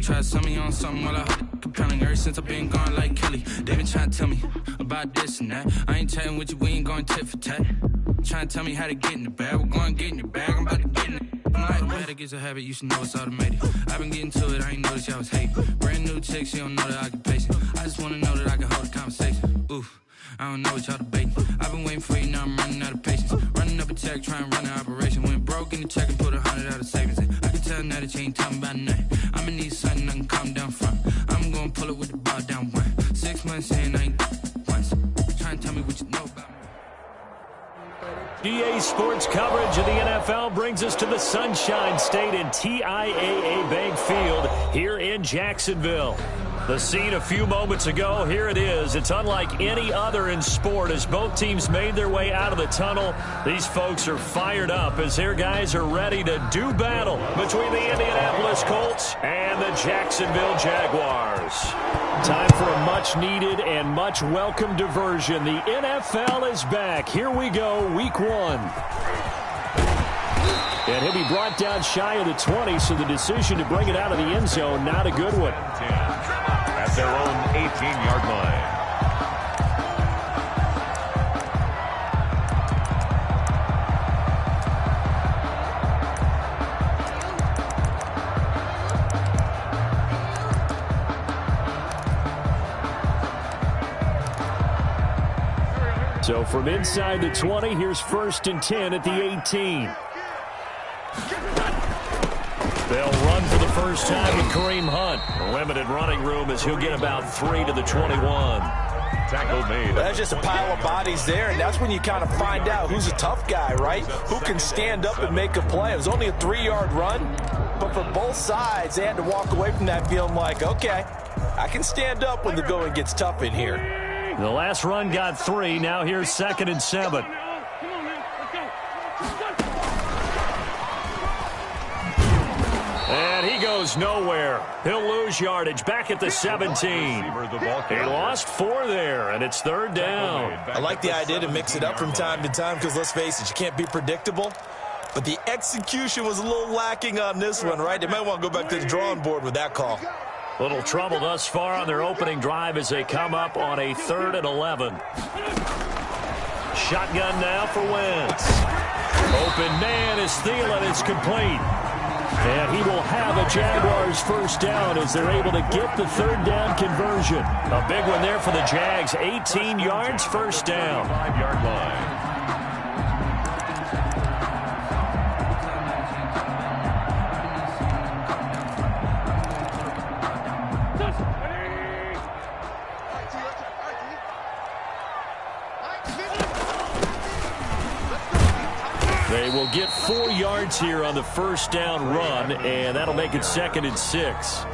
Really try to sell me on something while I hold it compelling. Ever since I've been gone like Kelly, they been trying to tell me about this and that. I ain't chatting with you, we ain't going tit for tat. Trying to tell me how to get in the bag. We're going to get in the bag, I'm about to get in it. I'm like, bad, it's a habit, you should know it's automated. I've been getting to it, I ain't noticed y'all was hating. Brand new chick, she don't know that I can pace it. I just wanna know that I can hold a conversation. Oof, I don't know what y'all debating. I've been waiting for you, now I'm running out of patience. Running up a check, trying to run an operation. Went broke in the check and put 100 out of savings in. I can tell now that you ain't talking about nothing. I'ma need something I can calm down from. I'm gonna pull it with the bar down one. 6 months in, I ain't once. Trying to tell me what you know about me. GA Sports coverage of the NFL brings us to the Sunshine State and TIAA Bank Field here in Jacksonville. The scene a few moments ago, here it is. It's unlike any other in sport as both teams made their way out of the tunnel. These folks are fired up as their guys are ready to do battle between the Indianapolis Colts and the Jacksonville Jaguars. Time for a much-needed and much-welcome diversion. The NFL is back. Here we go, Week 1. And he'll be brought down shy of the 20, so the decision to bring it out of the end zone, not a good one. At their own 18-yard line. So from inside the 20, here's 1st and 10 at the 18. They'll run for the first time with Kareem Hunt. Limited running room as he'll get about 3 to the 21. Tackle made. That's just a pile of bodies there, and that's when you kind of find out who's a tough guy, right? Who can stand up and make a play. It was only a 3-yard run, but for both sides, they had to walk away from that feeling like, okay, I can stand up when the going gets tough in here. The last run got 3. Now here's 2nd and 7. And he goes nowhere. He'll lose yardage back at the 17. He lost 4 there, and it's 3rd down. I like the idea to mix it up from time to time because, let's face it, you can't be predictable. But the execution was a little lacking on this one, right? They might want to go back to the drawing board with that call. Little trouble thus far on their opening drive as they come up on a 3rd and 11. Shotgun now for Wentz. Open man is Thielen. It's complete. And he will have a Jaguars first down as they're able to get the 3rd down conversion. A big one there for the Jags. 18 yards, first down. 5-yard line. They will get 4 yards here on the first down run, and that'll make it 2nd and 6.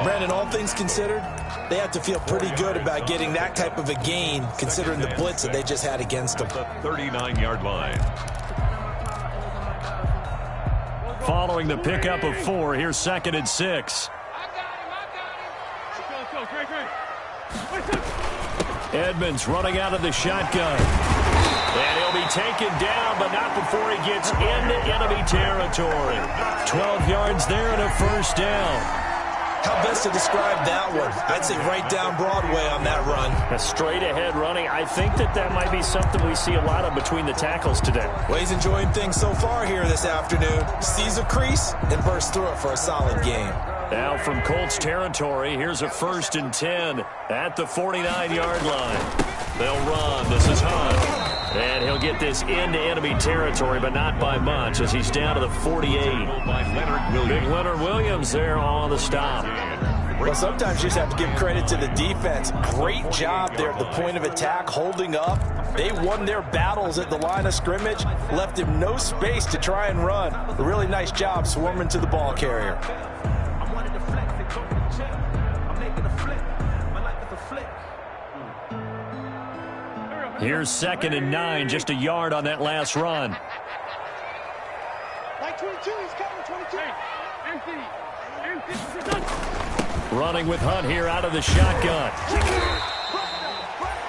Brandon, all things considered, they have to feel pretty good about getting that type of a gain, considering the blitz that they just had against them. The 39-yard line. Following the pickup of 4, here's 2nd and 6. Edmonds running out of the shotgun. And he'll be taken down, but not before he gets into enemy territory. 12 yards there and a first down. How best to describe that one? I'd say right down Broadway on that run. A straight-ahead running. I think that might be something we see a lot of between the tackles today. Well, he's enjoying things so far here this afternoon. Sees a crease and bursts through it for a solid game. Now from Colts territory, here's a 1st and 10 at the 49-yard line. They'll run. This is Hunt. And he'll get this into enemy territory, but not by much, as he's down to the 48. Big Leonard Williams there on the stop. Well, sometimes you just have to give credit to the defense. Great job there at the point of attack, holding up. They won their battles at the line of scrimmage, left him no space to try and run. A really nice job swarming to the ball carrier. Here's 2nd and 9, just a yard on that last run. Like 22, he's coming, 22. Running with Hunt here out of the shotgun.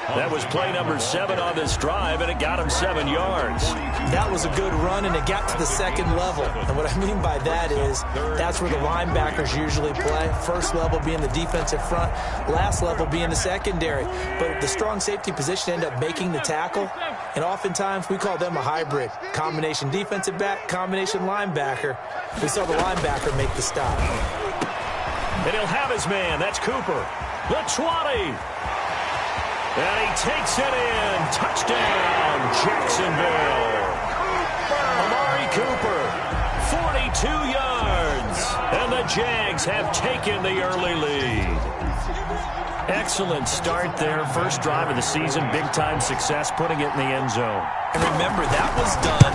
That was play number 7 on this drive, and it got him 7 yards. That was a good run, and it got to the second level. And what I mean by that is that's where the linebackers usually play. First level being the defensive front, last level being the secondary. But the strong safety position ended up making the tackle, and oftentimes we call them a hybrid. Combination defensive back, combination linebacker. We saw the linebacker make the stop. And he'll have his man. That's Cooper. The 20. And he takes it in. Touchdown, Jacksonville. Amari Cooper, 42 yards. And the Jags have taken the early lead. Excellent start there. First drive of the season. Big-time success, putting it in the end zone. And remember, that was done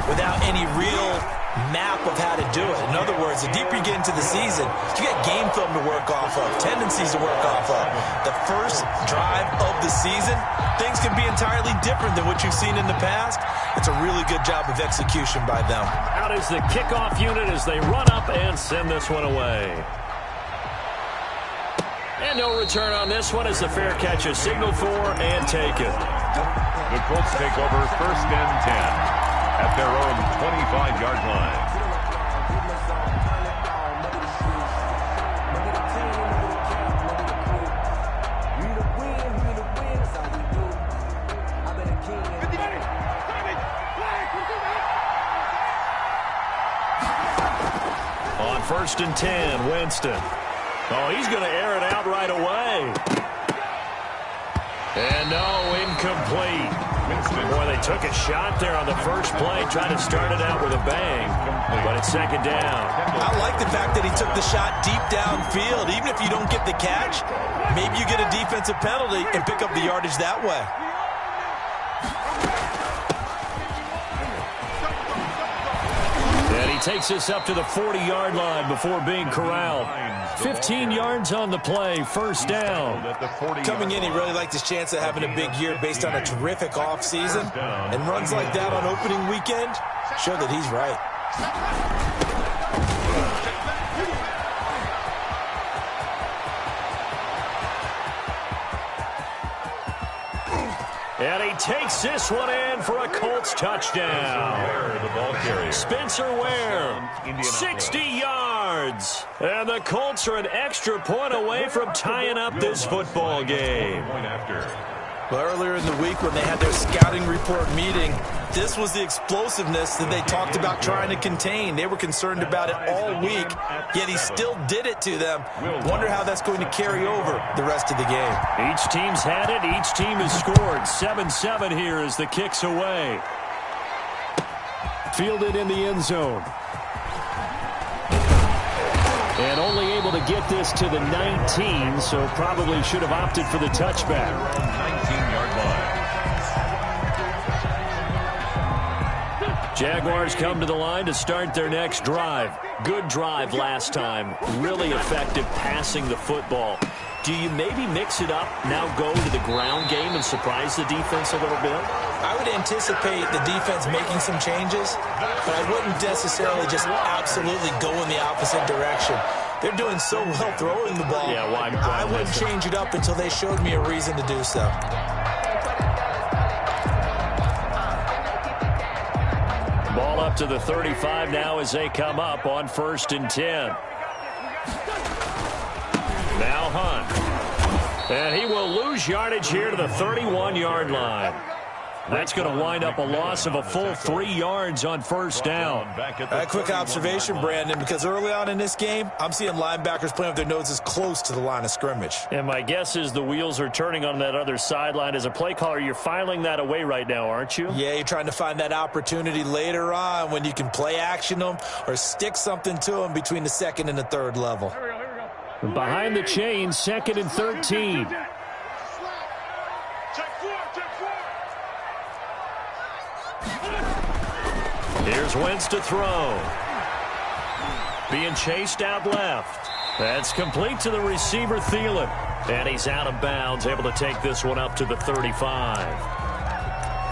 without any real map of how to do it. In other words, the deeper you get into the season, you get game film to work off of, tendencies to work off of. The first drive of the season, things can be entirely different than what you've seen in the past. It's a really good job of execution by them. Out is the kickoff unit as they run up and send this one away. And no return on this one as the fair catch is signaled for and taken. The Colts take over 1st and 10 at their own 25-yard line. On 1st and 10, Winston. Oh, he's going to air it out right away. And no, incomplete. Boy, they took a shot there on the first play, trying to start it out with a bang, but it's 2nd down. I like the fact that he took the shot deep downfield. Even if you don't get the catch, maybe you get a defensive penalty and pick up the yardage that way. And he takes this up to the 40-yard line before being corralled. 15 yards on the play, 1st down. Coming in, he really liked his chance of having a big year based on a terrific offseason. And runs like that on opening weekend show that he's right. And he takes this one in for a Colts touchdown. Spencer Ware, 60 yards. And the Colts are an extra point away from tying up this football game. Well, earlier in the week when they had their scouting report meeting, this was the explosiveness that they talked about trying to contain. They were concerned about it all week, yet he still did it to them. Wonder how that's going to carry over the rest of the game. Each team's had it. Each team has scored. 7-7 here as the kick's away. Fielded in the end zone. And only able to get this to the 19, so probably should have opted for the touchback. 19-yard line. Jaguars come to the line to start their next drive. Good drive last time. Really effective passing the football. Do you maybe mix it up, now go to the ground game and surprise the defense a little bit? I would anticipate the defense making some changes, but I wouldn't necessarily just absolutely go in the opposite direction. They're doing so well throwing the ball. Yeah, well, I wouldn't change it up until they showed me a reason to do so. Ball up to the 35 now as they come up on 1st and 10. Now Hunt. And he will lose yardage here to the 31-yard line. That's going to wind up a loss of a full 3 yards on 1st down. A quick observation, Brandon, because early on in this game, I'm seeing linebackers playing with their noses close to the line of scrimmage. And my guess is the wheels are turning on that other sideline. As a play caller, you're filing that away right now, aren't you? Yeah, you're trying to find that opportunity later on when you can play action them or stick something to them between the 2nd and the 3rd level. Behind the chain, 2nd and 13. Here's Wentz to throw. Being chased out left. That's complete to the receiver, Thielen. And he's out of bounds, able to take this one up to the 35.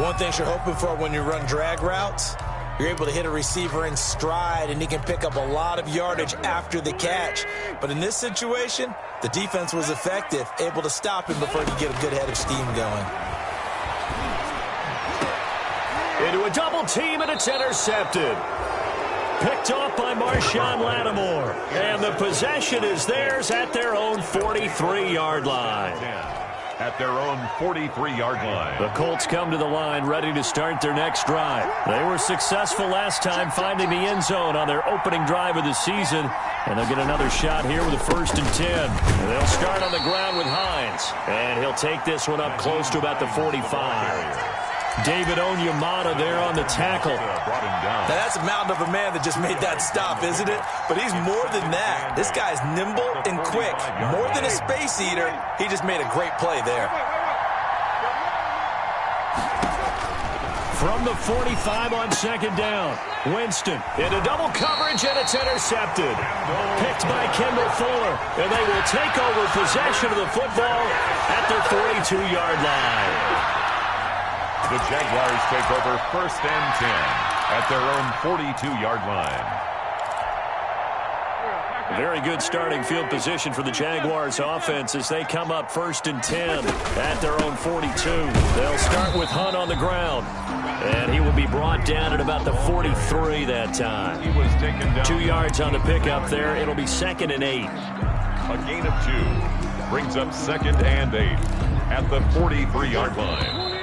One thing you're hoping for when you run drag routes you're able to hit a receiver in stride, and he can pick up a lot of yardage after the catch. But in this situation, the defense was effective, able to stop him before he could get a good head of steam going. Into a double team, and it's intercepted. Picked off by Marshawn Lattimore. And the possession is theirs at their own 43-yard line. At their own 43-yard line. The Colts come to the line ready to start their next drive. They were successful last time finding the end zone on their opening drive of the season. And they'll get another shot here with a 1st and 10. And they'll start on the ground with Hines. And he'll take this one up close to about the 45. David Onyemata there on the tackle. Now that's a mountain of a man that just made that stop, isn't it? But he's more than that. This guy's nimble and quick. More than a space eater, he just made a great play there. From the 45 on 2nd down, Winston into double coverage, and it's intercepted. Picked by Kendall Fuller, and they will take over possession of the football at their 42-yard line. The Jaguars take over 1st and 10 at their own 42-yard line. Very good starting field position for the Jaguars offense as they come up 1st and 10 at their own 42. They'll start with Hunt on the ground, and he will be brought down at about the 43 that time. He was taken down. 2 yards on the pickup there. It'll be 2nd and 8. A gain of 2 brings up 2nd and 8 at the 43-yard line.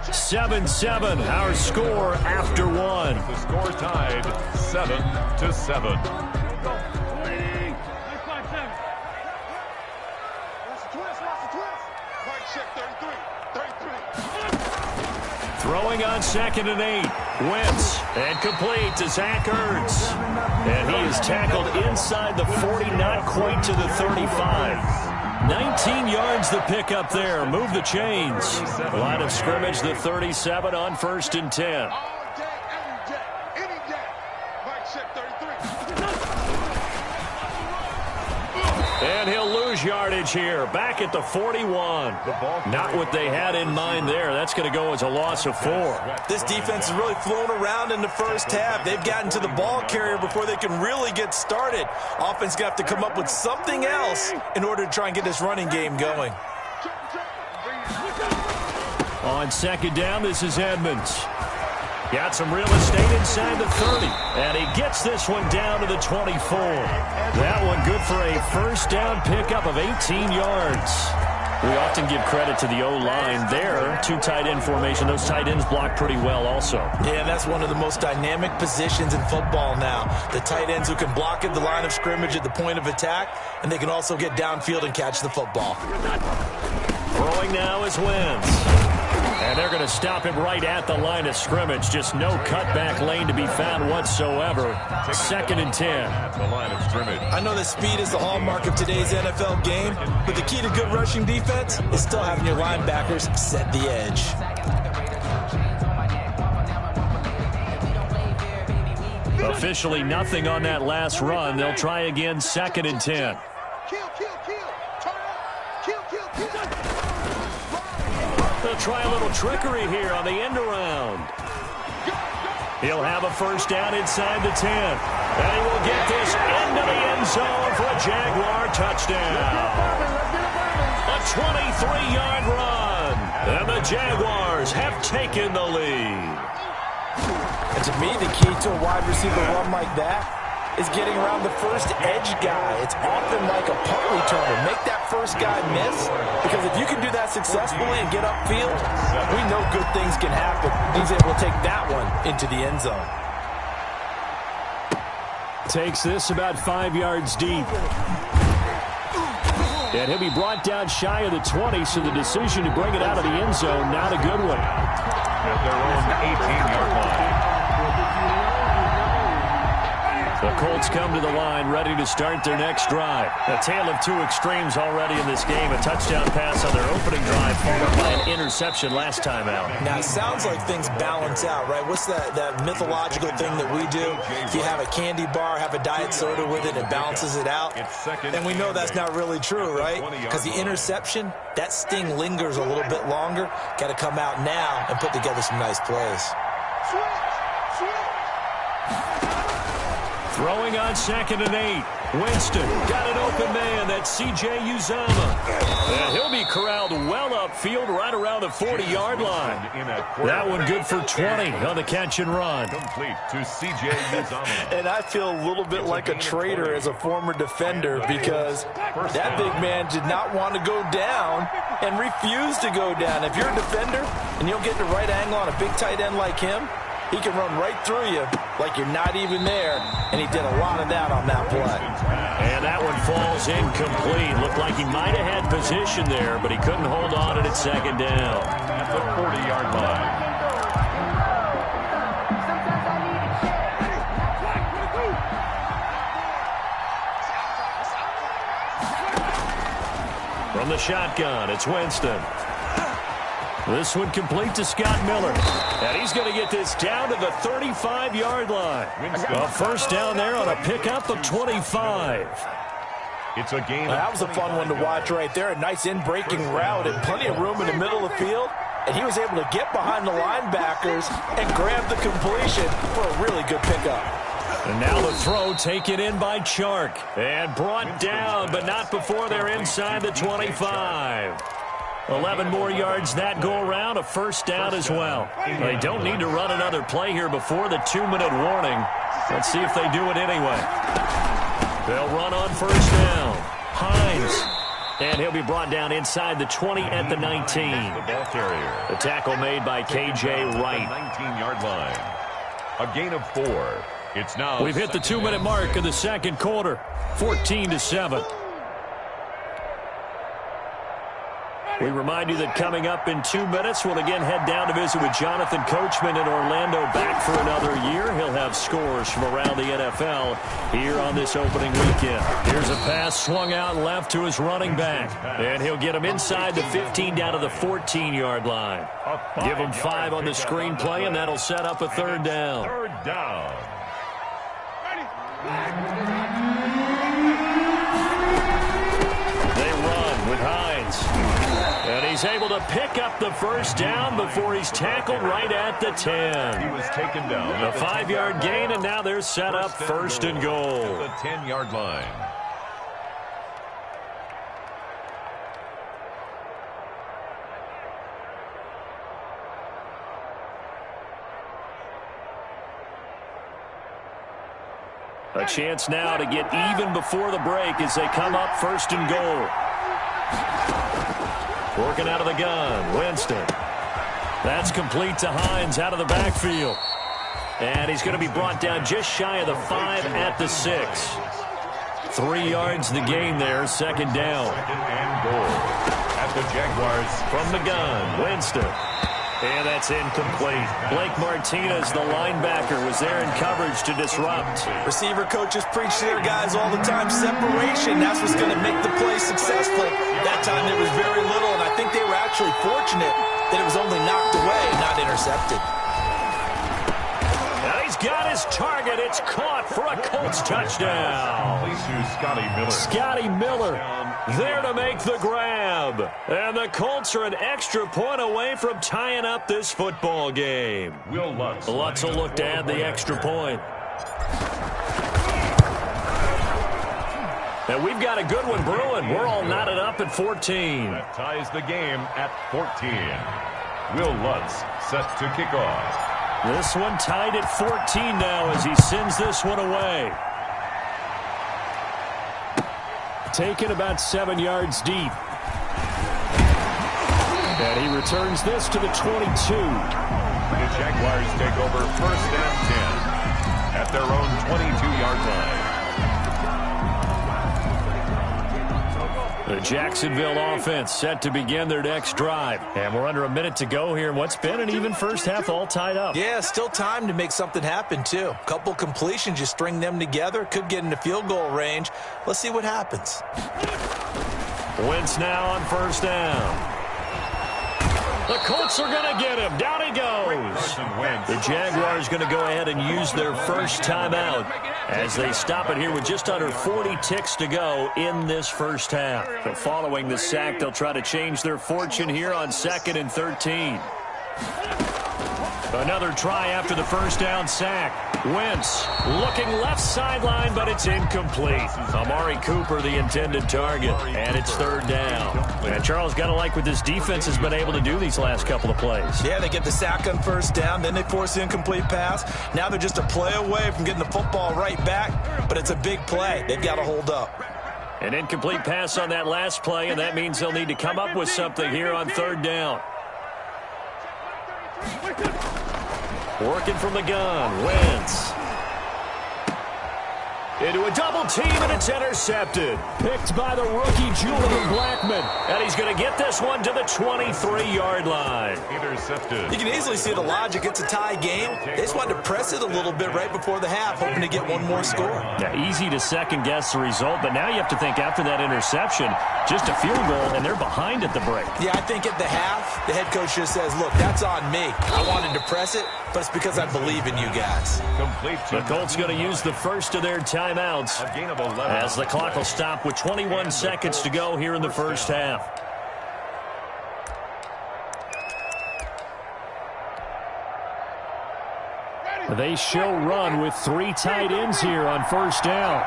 7-7, our score after 1. The score tied 7-7. Throwing on 2nd and 8. Wentz, and complete to Zach Ertz. And he is tackled inside the 40, not quite to the 35. 19 yards the pickup there. Move the chains. Line of scrimmage, the 37 on 1st and 10. And he'll lose yardage here. Back at the 41. Not what they had in mind there. That's going to go as a loss of 4. This defense has really flown around in the first half. They've gotten to the ball carrier before they can really get started. Offense going to have to come up with something else in order to try and get this running game going. On 2nd down, this is Edmonds. Got some real estate inside the 30. And he gets this one down to the 24. That one good for a 1st down pickup of 18 yards. We often give credit to the O-line there. 2 tight end formation. Those tight ends block pretty well also. Yeah, that's one of the most dynamic positions in football now. The tight ends who can block at the line of scrimmage at the point of attack, and they can also get downfield and catch the football. Throwing now is Wentz. And they're going to stop him right at the line of scrimmage. Just no cutback lane to be found whatsoever. 2nd and 10. At the line of scrimmage. I know that speed is the hallmark of today's NFL game, but the key to good rushing defense is still having your linebackers set the edge. Officially nothing on that last run. They'll try again 2nd and 10. They'll try a little trickery here on the end around. He'll have a 1st down inside the 10. And he will get this into the end zone for a Jaguar touchdown. A 23-yard run. And the Jaguars have taken the lead. And to me, the key to a wide receiver run like that is getting around the first edge guy. It's often like a punt returner. Make that first guy miss, because if you can do that successfully and get upfield, we know good things can happen. He's able to take that one into the end zone. Takes this about 5 yards deep. And he'll be brought down shy of the 20, so the decision to bring it out of the end zone, not a good one. At their own 18-yard line. The Colts come to the line ready to start their next drive. A tale of 2 extremes already in this game. A touchdown pass on their opening drive, followed by an interception last time out. Now, it sounds like things balance out, right? What's that mythological thing that we do? If you have a candy bar, have a diet soda with it, it balances it out. And we know that's not really true, right? Because the interception, that sting lingers a little bit longer. Got to come out now and put together some nice plays. Throwing on 2nd and 8. Winston got an open man. That's C.J. Uzomah. And he'll be corralled well upfield right around the 40-yard line. That one good for 20 on the catch and run. Complete to C.J. Uzomah. And I feel a little bit like a traitor as a former defender because that big man did not want to go down and refused to go down. If you're a defender and you'll get the right angle on a big tight end like him, he can run right through you like you're not even there, and he did a lot of that on that play. And that one falls incomplete. Looked like he might have had position there, but he couldn't hold on at 2nd down. At the 40-yard line. From the shotgun, it's Winston. This one complete to Scott Miller. And he's going to get this down to the 35-yard line. A first down there on a pickup of 25. It's a game. That was a fun one to watch right there. A nice in-breaking route and plenty of room in the middle of the field. And he was able to get behind the linebackers and grab the completion for a really good pickup. And now the throw taken in by Chark. And brought down, but not before they're inside the 25. 11 more yards that go around, a first down as well. They don't need to run another play here before the 2-minute warning. Let's see if they do it anyway. They'll run on first down. Hines. And he'll be brought down inside the 20 at the 19. The ball carrier. The tackle made by K.J. Wright. 19-yard line. A gain of 4. It's now. We've hit the 2-minute mark of the second quarter. 14-7. We remind you that coming up in 2 minutes, we'll again head down to visit with Jonathan Coachman in Orlando, back for another year. He'll have scores from around the NFL here on this opening weekend. Here's a pass swung out left to his running back. And he'll get him inside the 15 down to the 14-yard line. Give him 5 on the screenplay, and that'll set up a third down. Third down. They run with Hines. And he's able to pick up the first down before he's tackled right at the 10. He was taken down. A 5-yard gain, and now they're set up first and goal. The 10-yard line. A chance now to get even before the break as they come up first and goal. Working out of the gun, Winston. That's complete to Hines out of the backfield. And he's going to be brought down just shy of the 5 at the 6. 3 yards the gain there, second down. Second and goal at the Jaguars. From the gun, Winston. And that's incomplete. Blake Martinez, the linebacker, was there in coverage to disrupt. Receiver coaches preach to their guys all the time. Separation, that's what's going to make the play successful. That time there was very little, and I think they were actually fortunate that it was only knocked away, not intercepted. Now he's got his target. It's caught for a Colts touchdown. Scotty Miller there to make the grab. And the Colts are an extra point away from tying up this football game. Lutz will look to add the extra point. And we've got a good one brewing. We're all knotted up at 14. That ties the game at 14. Will Lutz set to kick off. This one tied at 14 now as he sends this one away. Taken about 7 yards deep. And he returns this to the 22. The Jaguars take over first and 10 at their own 22-yard line. The Jacksonville offense set to begin their next drive. And we're under a minute to go here in what's been an even first half, all tied up. Yeah, still time to make something happen, too. Couple completions, you string them together, could get into field goal range. Let's see what happens. Wentz now on first down. The Colts are going to get him. Down he goes. The Jaguars going to go ahead and use their first timeout as they stop it here with just under 40 ticks to go in this first half. So following the sack, they'll try to change their fortune here on 2nd and 13. Another try after the first down sack. Wentz looking left sideline, but it's incomplete. Amari Cooper, the intended target, and it's third down. And Charles, got to like what this defense has been able to do these last couple of plays. Yeah, they get the sack on first down, then they force the incomplete pass. Now they're just a play away from getting the football right back, but it's a big play. They've got to hold up. An incomplete pass on that last play, and that means they'll need to come up with something here on third down. Working from the gun, Wentz. Into a double team, and it's intercepted. Picked by the rookie, Julian Blackmon. And he's going to get this one to the 23-yard line. Intercepted. You can easily see the logic. It's a tie game. They just wanted to press it a little bit right before the half, hoping to get one more score. Yeah, easy to second-guess the result, but now you have to think after that interception, just a field goal, and they're behind at the break. Yeah, I think at the half, the head coach just says, look, that's on me. I wanted to press it, but it's because I believe in you guys. Complete. The Colts going to use the first of their timeouts as the clock will stop with 21 seconds to go here in the first half. They show run with 3 tight ends here on first down.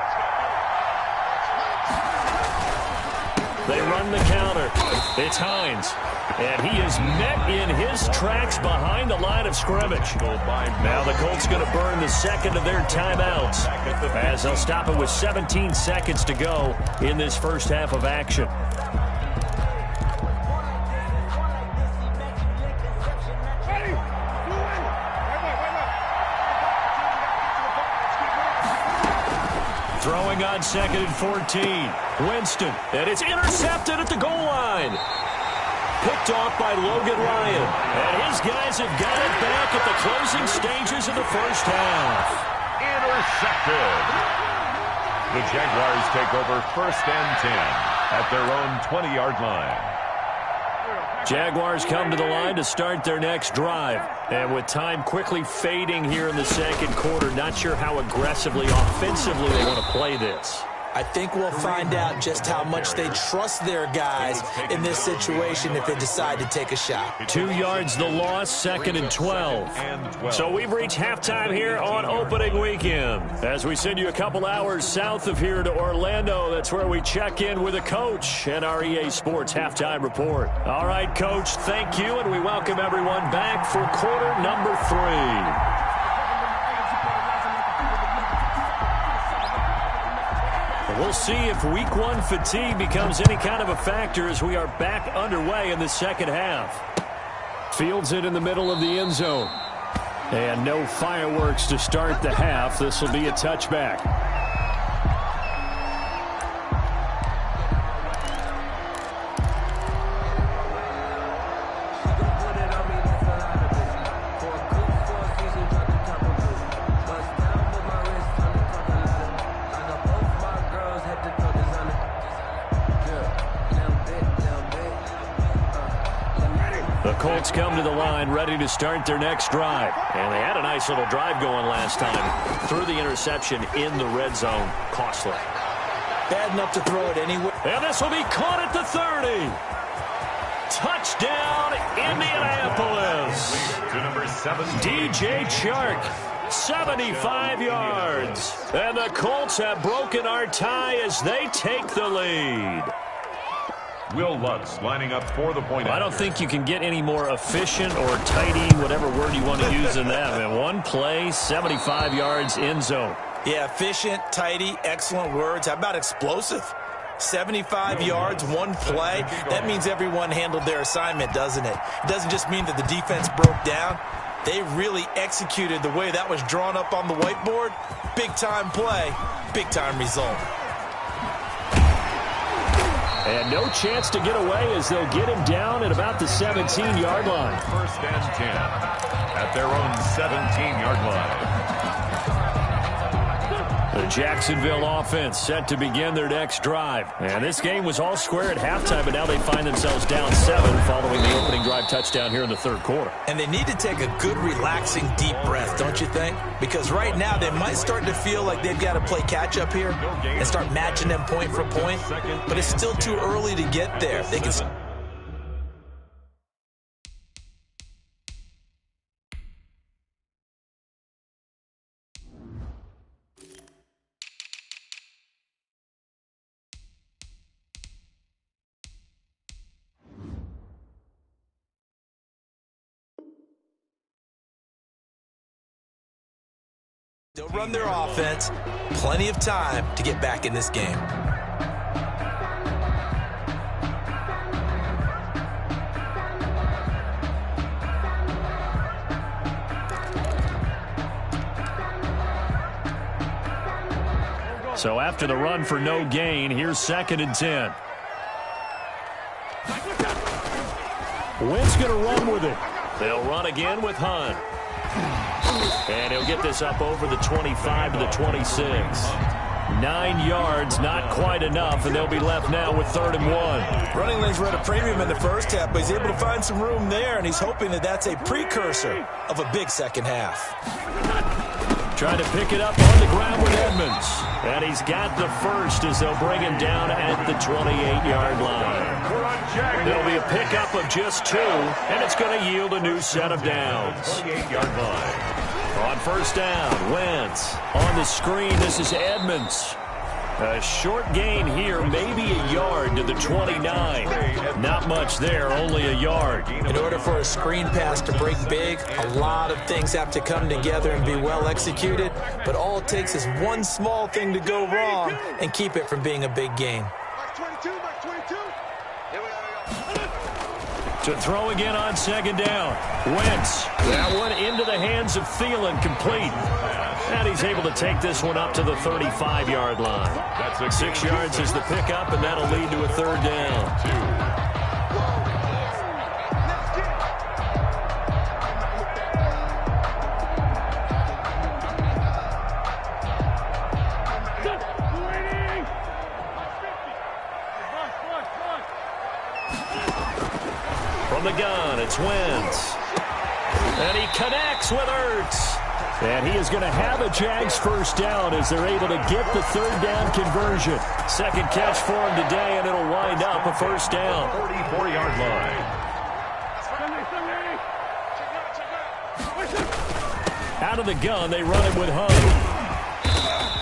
They run the counter. It's Hines. And he is met in his tracks behind the line of scrimmage. Now the Colts going to burn the second of their timeouts as they'll stop it with 17 seconds to go in this first half of action. Throwing on 2nd and 14. Winston, and it's intercepted at the goal line. Picked off by Logan Ryan. And his guys have got it back at the closing stages of the first half. Intercepted. The Jaguars take over 1st and 10 at their own 20-yard line. Jaguars come to the line to start their next drive. And with time quickly fading here in the second quarter, not sure how aggressively, offensively they want to play this. I think we'll find out just how much they trust their guys in this situation if they decide to take a shot. 2 yards the loss, 2nd and 12. So we've reached halftime here on opening weekend. As we send you a couple hours south of here to Orlando, that's where we check in with a coach and our EA Sports halftime report. All right, Coach, thank you, and we welcome everyone back for quarter number 3. We'll see if week 1 fatigue becomes any kind of a factor as we are back underway in the second half. Fields it in the middle of the end zone. And no fireworks to start the half. This will be a touchback. Colts come to the line ready to start their next drive. And they had a nice little drive going last time. Threw the interception in the red zone. Costly. Bad enough to throw it anyway. And this will be caught at the 30. Touchdown, Indianapolis. To number 7. DJ Chark, 75 yards. And the Colts have broken our tie as they take the lead. Will Lutz lining up for the point. I don't think you can get any more efficient or tidy, whatever word you want to use in that. Man, one play, 75 yards, end zone. Yeah, efficient, tidy, excellent words. How about explosive? 75 yards, one play. That means everyone handled their assignment, doesn't it? It doesn't just mean that the defense broke down. They really executed the way that was drawn up on the whiteboard. Big-time play, big-time result. And no chance to get away as they'll get him down at about the 17-yard line. 1st and 10 at their own 17-yard line. The Jacksonville offense set to begin their next drive. And this game was all square at halftime, but now they find themselves down 7 following the opening drive touchdown here in the third quarter. And they need to take a good, relaxing, deep breath, don't you think? Because right now they might start to feel like they've got to play catch-up here and start matching them point for point. But it's still too early to get there. They can... They'll run their offense. Plenty of time to get back in this game. So after the run for no gain, here's 2nd and 10. Wentz going to run with it. They'll run again with Hunt. And he'll get this up over the 25 to the 26. 9 yards, not quite enough, and they'll be left now with 3rd and 1. Running lanes were at a premium in the first half, but he's able to find some room there, and he's hoping that that's a precursor of a big second half. Trying to pick it up on the ground with Edmonds. And he's got the first as they'll bring him down at the 28-yard line. There'll be a pickup of just 2, and it's going to yield a new set of downs. 28-yard line. On 1st down, Wentz. On the screen, this is Edmonds. A short gain here, maybe a yard to the 29. Not much there, only a yard. In order for a screen pass to break big, a lot of things have to come together and be well executed, but all it takes is one small thing to go wrong and keep it from being a big gain. To throw again on 2nd down. Wentz. That one into the hands of Thielen, complete. And he's able to take this one up to the 35-yard line. That's 6 yards is the pickup, and that'll lead to a 3rd down. From the gun, it's Wentz. And he connects with Ertz. And he is going to have a Jags 1st down as they're able to get the 3rd down conversion. 2nd catch for him today, and it'll wind up a 1st down. 44-yard line. Out of the gun, they run it with Hunt.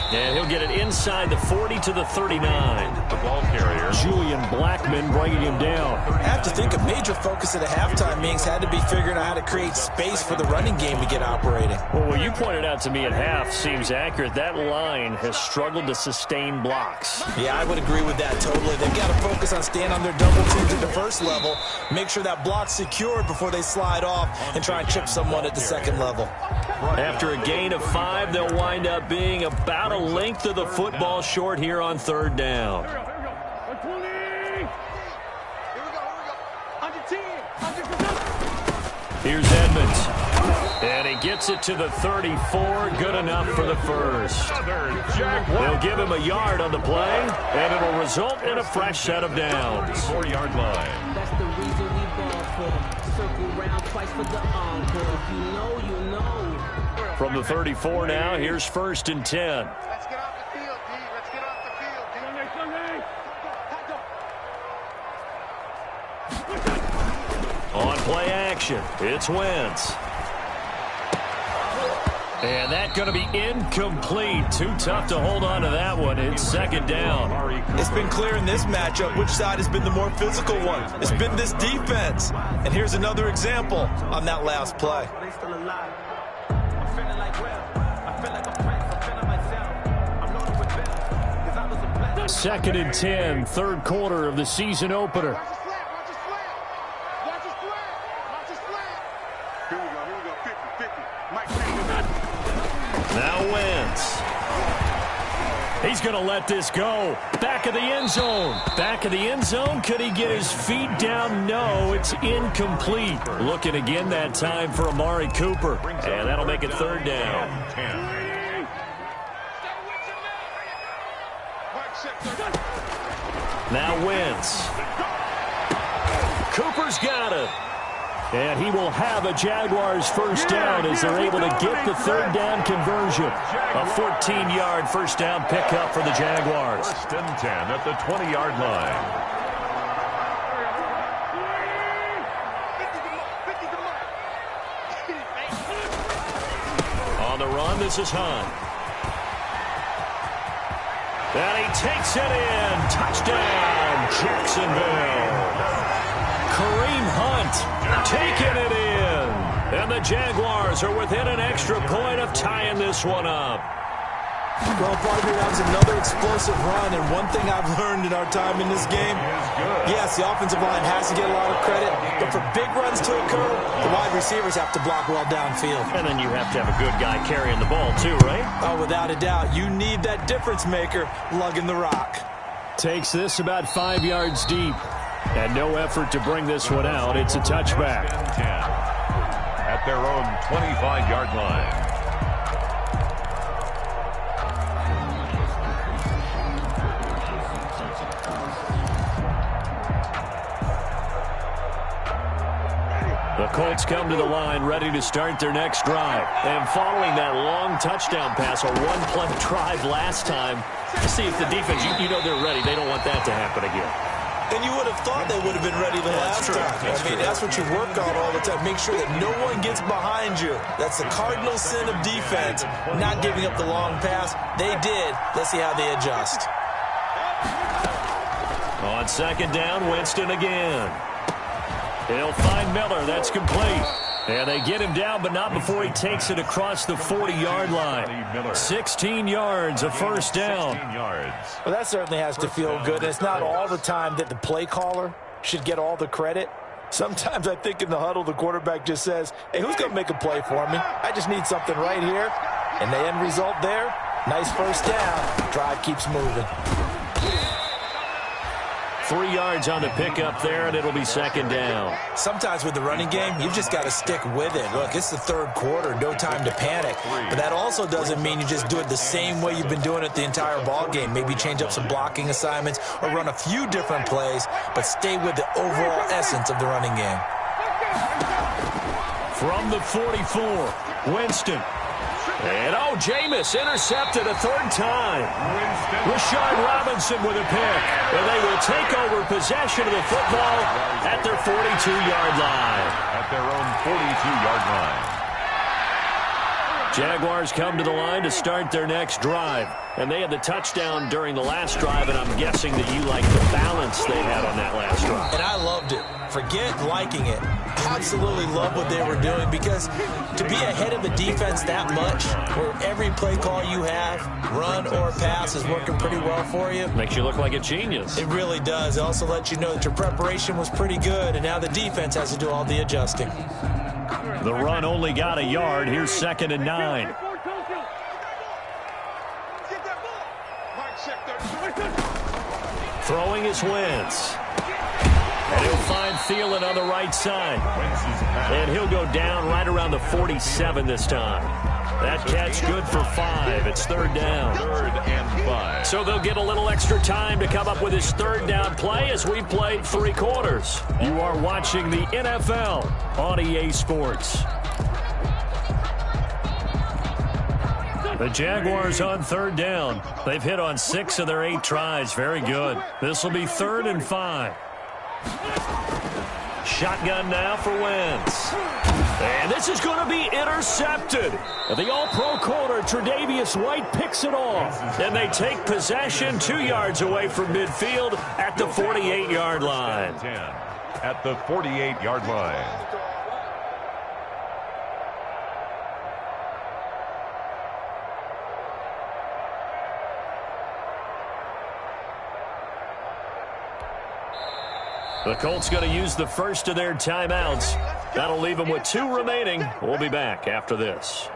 And he'll get it inside the 40 to the 39. The ball carrier. Julian Blackmon bringing him down. I have to think a major focus at a halftime meetings had to be figuring out how to create space for the running game to get operating. Well, what you pointed out to me at half seems accurate. That line has struggled to sustain blocks. Yeah, I would agree with that totally. They've got to focus on staying on their double teams at the 1st level, make sure that block's secured before they slide off and try and chip someone at the 2nd level. After a gain of 5, they'll wind up being about a length of the football short here on 3rd down. Here's Edmonds. And he gets it to the 34. Good enough for the 1st. They'll give him a yard on the play, and it'll result in a fresh set of downs. 4-yard line. That's the reason we ball for them. Circle round twice for the encore. If you know, you know. From the 34 now, here's 1st and 10. Let's get off the field, D. Let's get off the field, D. On play action, it's Wentz. And that's going to be incomplete. Too tough to hold on to that one. It's 2nd down. It's been clear in this matchup which side has been the more physical one. It's been this defense. And here's another example on that last play. 2nd and 10, 3rd quarter of the season opener. Watch his flag. Here we go. 50-50. Mike. Now Wentz. He's going to let this go. Back of the end zone. Back of the end zone. Could he get his feet down? No, it's incomplete. Looking again that time for Amari Cooper. And that'll make it 3rd down. Now Wentz. Cooper's got it. And he will have a Jaguars 1st down as they're able to get the 3rd down conversion. A 14-yard 1st down pickup for the Jaguars. 1st and 10 at the 20-yard line. On the run, this is Hunt. And he takes it in. Touchdown, Jacksonville. Kareem Hunt taking it in. And the Jaguars are within an extra point of tying this one up. Well, partner, that was another explosive run, and one thing I've learned in our time in this game, yes, the offensive line has to get a lot of credit, but for big runs to occur, the wide receivers have to block well downfield. And then you have to have a good guy carrying the ball too, right? Oh, without a doubt. You need that difference maker lugging the rock. Takes this about 5 yards deep. And no effort to bring this one out. It's a touchback. 10 at their own 25-yard line. The Colts come to the line ready to start their next drive. And following that long touchdown pass, a one-play drive last time, to see if the defense, you know they're ready. They don't want that to happen again. And you would have thought they would have been ready the last time. That's what you work on all the time. Make sure that no one gets behind you. That's the cardinal sin of defense, not giving up the long pass. They did. Let's see how they adjust. On second down, Winston again. He'll find Miller. That's complete. And they get him down, but not before he takes it across the 40-yard line. 16 yards, a first down. 16 yards. Well, that certainly has to feel good. It's not all the time that the play caller should get all the credit. Sometimes I think in the huddle, the quarterback just says, hey, who's going to make a play for me? I just need something right here. And the end result there, nice first down. Drive keeps moving. 3 yards on the pickup there, and it'll be second down. Sometimes with the running game, you've just got to stick with it. Look, it's the third quarter, no time to panic. But that also doesn't mean you just do it the same way you've been doing it the entire ball game. Maybe change up some blocking assignments or run a few different plays, but stay with the overall essence of the running game. From the 44, Winston. And, Jameis intercepted a third time. Rashard Robinson with a pick. And they will take over possession of the football at their 42-yard line. At their own 42-yard line. Jaguars come to the line to start their next drive. And they had the touchdown during the last drive, and I'm guessing that you like the balance they had on that last drive. And I loved it. Forget liking it. Absolutely love what they were doing, because to be ahead of the defense that much, where every play call you have, run or pass, is working pretty well for you. Makes you look like a genius. It really does. It also lets you know that your preparation was pretty good, and now the defense has to do all the adjusting. The run only got a yard. Here's 2nd and 9. Throwing is Wentz. And he'll find Thielen on the right side. And he'll go down right around the 47 this time. That catch good for 5. It's third down. 3rd and 5. So they'll get a little extra time to come up with his third down play as we played 3 quarters. You are watching the NFL on EA Sports. The Jaguars on third down. They've hit on 6 of their 8 tries. Very good. This will be 3rd and 5. Shotgun now for Wentz. And this is going to be intercepted. The all-pro corner, Tre'Davious White, picks it off. And they take possession 2 yards away from midfield at the 48-yard line. 10 at the 48-yard line. The Colts going to use the first of their timeouts. That'll leave them with 2 remaining. We'll be back after this.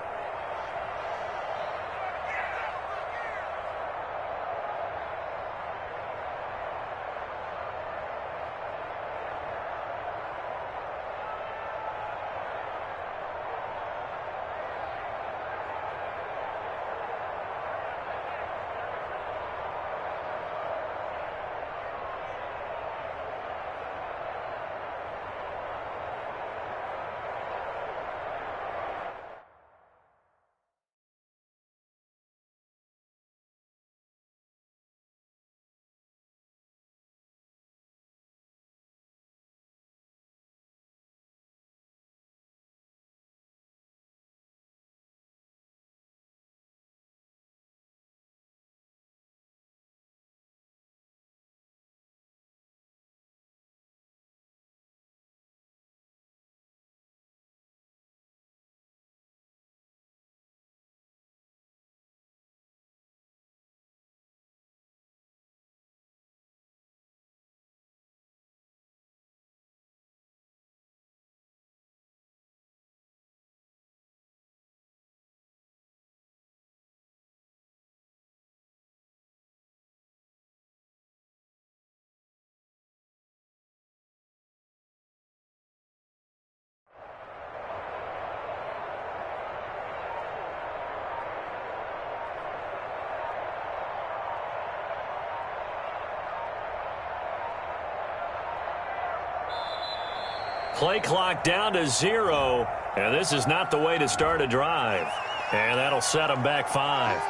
Play clock down to 0, and this is not the way to start a drive. And that'll set them back 5.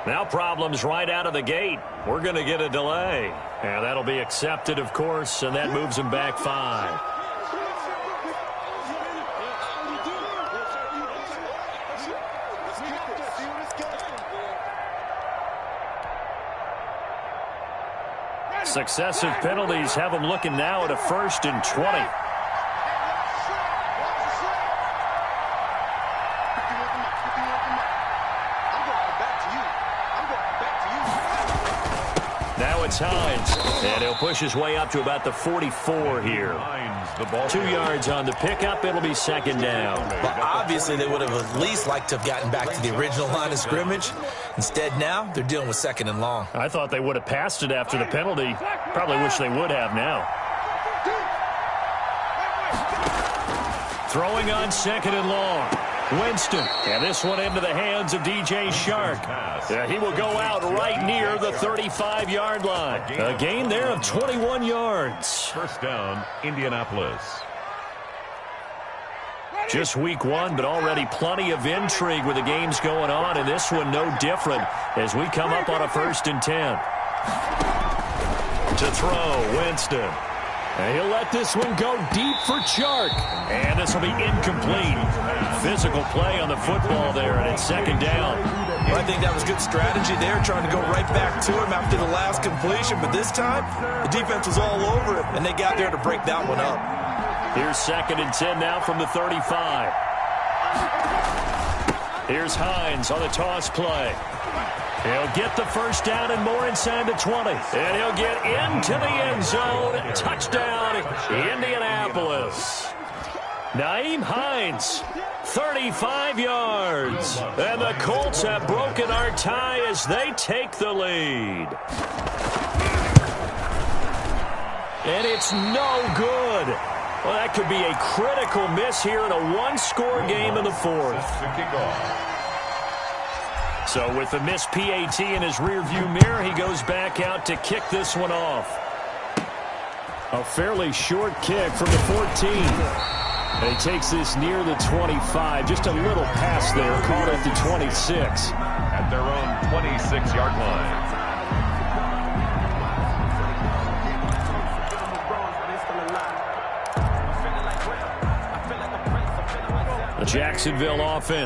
Now problems right out of the gate. We're going to get a delay. And that'll be accepted, of course, and that moves them back 5. Successive penalties have them looking now at a 1st and 20. Now it's Hines, and he'll push his way up to about the 44 here. 2 yards on the pickup. It'll be 2nd down. Well, obviously they would have at least liked to have gotten back to the original line of scrimmage. Instead, now they're dealing with 2nd and long. I thought they would have passed it after the penalty. Probably wish they would have now. Throwing on 2nd and long. Winston, and this one into the hands of DJ Shark. He will go out right near the 35-yard line. A gain there of 21 yards. 1st down, Indianapolis. Just week 1, but already plenty of intrigue with the games going on, and this one no different as we come up on a 1st and 10. To throw, Winston. And he'll let this one go deep for Chark. And this will be incomplete. Physical play on the football there, and it's 2nd down. Well, I think that was good strategy there, trying to go right back to him after the last completion. But this time, the defense was all over it, and they got there to break that one up. Here's 2nd and 10 now from the 35. Here's Hines on the toss play. He'll get the 1st down and more inside the 20. And he'll get into the end zone. Touchdown, Indianapolis. Nyheim Hines, 35 yards. And the Colts have broken our tie as they take the lead. And it's no good. Well, that could be a critical miss here in a one-score game in the 4th. So with the missed PAT in his rearview mirror, he goes back out to kick this one off. A fairly short kick from the 14. And he takes this near the 25. Just a little pass there, caught at the 26. At their own 26-yard line. The Jacksonville offense